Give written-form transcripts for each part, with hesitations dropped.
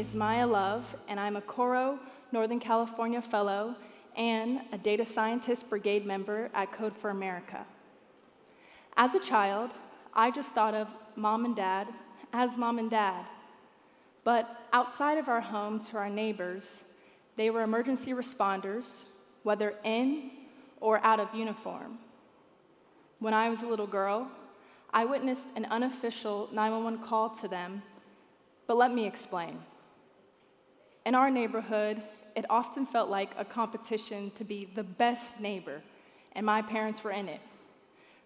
is Maya Love, and I'm a Coro Northern California Fellow and a Data Scientist Brigade member at Code for America. As a child, I just thought of mom and dad as mom and dad. But outside of our home to our neighbors, they were emergency responders, whether in or out of uniform. When I was a little girl, I witnessed an unofficial 911 call to them, but let me explain. In our neighborhood, it often felt like a competition to be the best neighbor, and my parents were in it.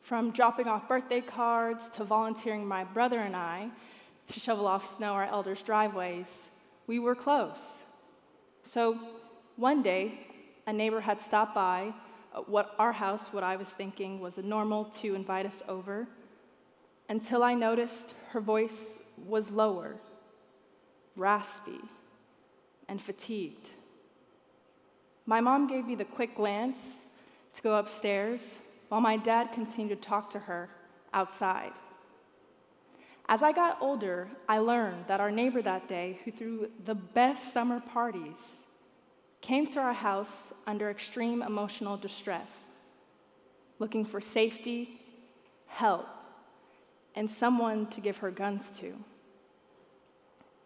From dropping off birthday cards to volunteering my brother and I to shovel off snow our elders' driveways, we were close. So one day, a neighbor had stopped by what I was thinking was normal to invite us over, until I noticed her voice was lower, raspy, and fatigued. My mom gave me the quick glance to go upstairs while my dad continued to talk to her outside. As I got older, I learned that our neighbor that day, who threw the best summer parties, came to our house under extreme emotional distress, looking for safety, help, and someone to give her guns to.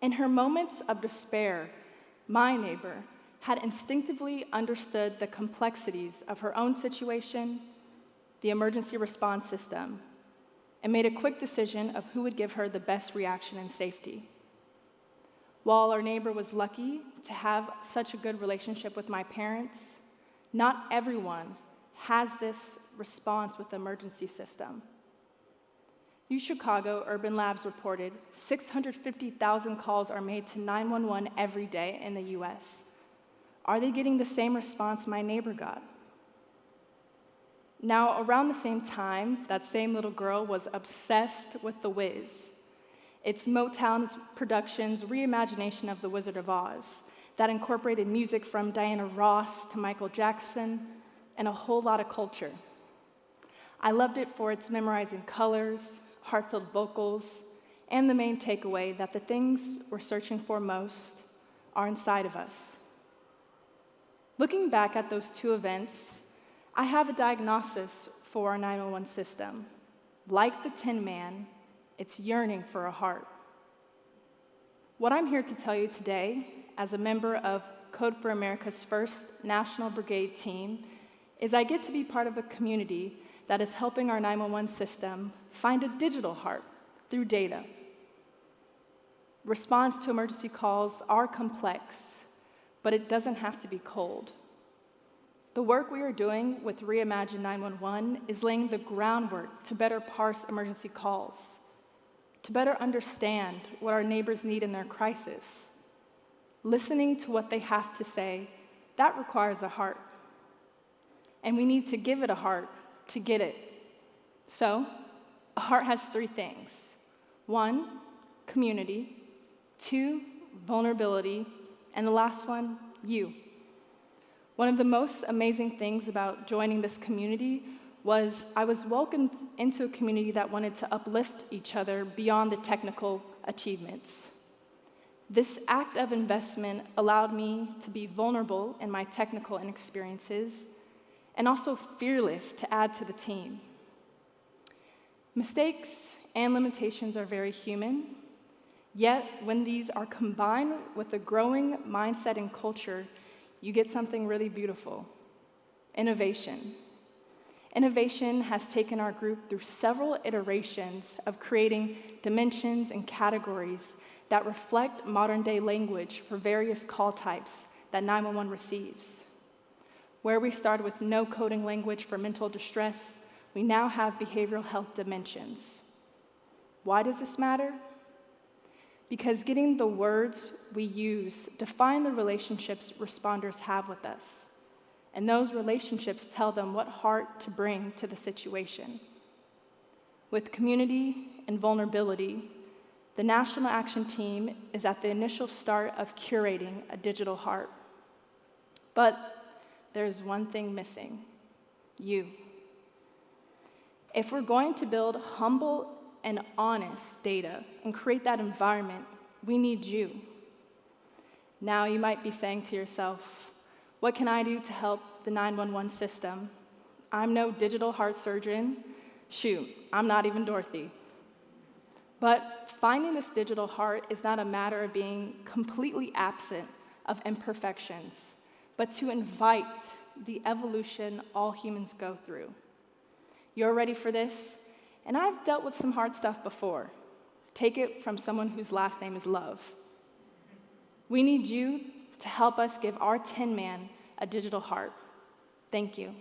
In her moments of despair, my neighbor had instinctively understood the complexities of her own situation, the emergency response system, and made a quick decision of who would give her the best reaction and safety. While our neighbor was lucky to have such a good relationship with my parents, not everyone has this response with the emergency system. UChicago Urban Labs reported 650,000 calls are made to 911 every day in the US. Are they getting the same response my neighbor got? Now, around the same time, that same little girl was obsessed with The Wiz. It's Motown's production's reimagination of The Wizard of Oz that incorporated music from Diana Ross to Michael Jackson and a whole lot of culture. I loved it for its memorizing colors, heartfelt vocals, and the main takeaway that the things we're searching for most are inside of us. Looking back at those two events, I have a diagnosis for our 911 system. Like the Tin Man, it's yearning for a heart. What I'm here to tell you today, as a member of Code for America's first National Brigade team, is I get to be part of a community that is helping our 911 system find a digital heart through data. Response to emergency calls are complex, but it doesn't have to be cold. The work we are doing with Reimagine 911 is laying the groundwork to better parse emergency calls, to better understand what our neighbors need in their crisis. Listening to what they have to say, that requires a heart. And we need to give it a heart to get it. So, a heart has three things. 1, community. 2, vulnerability. And the last one, you. One of the most amazing things about joining this community was I was welcomed into a community that wanted to uplift each other beyond the technical achievements. This act of investment allowed me to be vulnerable in my technical inexperiences and also fearless to add to the team. Mistakes and limitations are very human, yet when these are combined with a growing mindset and culture, you get something really beautiful: innovation. Innovation has taken our group through several iterations of creating dimensions and categories that reflect modern-day language for various call types that 911 receives. Where we started with no coding language for mental distress, we now have behavioral health dimensions. Why does this matter? Because getting the words we use define the relationships responders have with us, and those relationships tell them what heart to bring to the situation. With community and vulnerability, the National Action Team is at the initial start of curating a digital heart. But there's one thing missing: you. If we're going to build humble and honest data and create that environment, we need you. Now you might be saying to yourself, what can I do to help the 911 system? I'm no digital heart surgeon. Shoot, I'm not even Dorothy. But finding this digital heart is not a matter of being completely absent of imperfections, but to invite the evolution all humans go through. You're ready for this? And I've dealt with some hard stuff before. Take it from someone whose last name is Love. We need you to help us give our Tin Man a digital heart. Thank you.